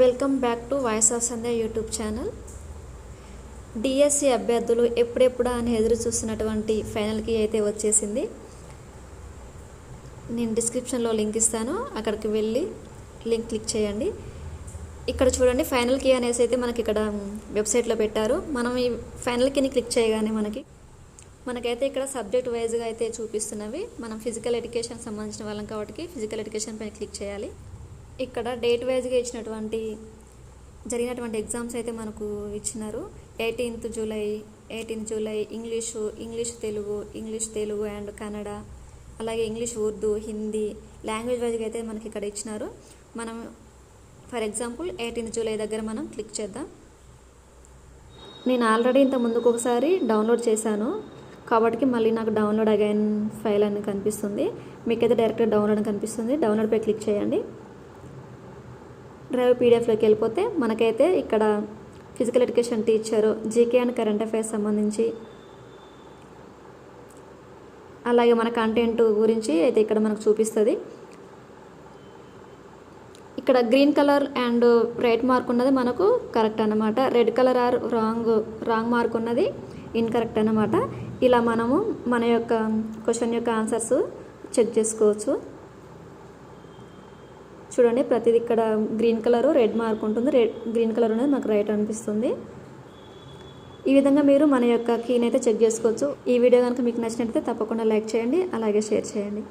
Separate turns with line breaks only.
Welcome back to voice of Sandhya YouTube channel. DSC అభ్యర్థులు ఎప్పుడెప్పుడా అని ఎదురు చూస్తున్నటువంటి ఫైనల్కి అయితే వచ్చేసింది. నేను డిస్క్రిప్షన్లో లింక్ ఇస్తాను, అక్కడికి వెళ్ళి లింక్ క్లిక్ చేయండి. ఇక్కడ చూడండి, ఫైనల్ కీ అనేసి అయితే మనకి ఇక్కడ వెబ్సైట్లో పెట్టారు. మనం ఈ ఫైనల్ కీని క్లిక్ చేయగానే మనకైతే ఇక్కడ సబ్జెక్ట్ వైజ్గా అయితే చూపిస్తున్నవి. మనం ఫిజికల్ ఎడ్యుకేషన్ సంబంధించిన వాళ్ళం కాబట్టి ఫిజికల్ ఎడ్యుకేషన్ పైన క్లిక్ చేయాలి. ఇక్కడ డేట్ వైజ్గా జరిగినటువంటి ఎగ్జామ్స్ అయితే మనకు ఇచ్చినారు. 18th July English Telugu and Kannada, అలాగే ఇంగ్లీష్ ఉర్దూ, హిందీ లాంగ్వేజ్ వైజ్గా అయితే మనకి ఇక్కడ ఇచ్చినారు. మనం ఫర్ ఎగ్జాంపుల్ 18th జూలై దగ్గర మనం క్లిక్ చేద్దాం. నేను ఆల్రెడీ ఇంత ముందుకు ఒకసారి డౌన్లోడ్ చేశాను కాబట్టి మళ్ళీ నాకు డౌన్లోడ్ అగైన్ ఫైల్ అని కనిపిస్తుంది. మీకైతే డైరెక్ట్గా డౌన్లోడ్ అని కనిపిస్తుంది. డౌన్లోడ్పై క్లిక్ చేయండి. డ్రైవ్ పీడిఎఫ్లోకి వెళ్ళిపోతే మనకైతే ఇక్కడ physical education teacher, GK and current affairs సంబంధించి, అలాగే మన కంటెంట్ గురించి అయితే ఇక్కడ మనకు చూపిస్తుంది. ఇక్కడ green colour and right mark ఉన్నది మనకు కరెక్ట్ అన్నమాట. Red colour or wrong mark ఉన్నది ఇన్కరెక్ట్ అన్నమాట. ఇలా మనము మన యొక్క క్వశ్చన్ యొక్క ఆన్సర్స్ చెక్ చేసుకోవచ్చు. చూడండి, ప్రతిదీ ఇక్కడ గ్రీన్ కలరు రెడ్ మార్క్ ఉంటుంది. గ్రీన్ కలర్ అనేది నాకు రైట్ అనిపిస్తుంది. ఈ విధంగా మీరు మన యొక్క కీని అయితే చెక్ చేసుకోవచ్చు. ఈ వీడియో కనుక మీకు నచ్చినట్లయితే తప్పకుండా లైక్ చేయండి, అలాగే షేర్ చేయండి.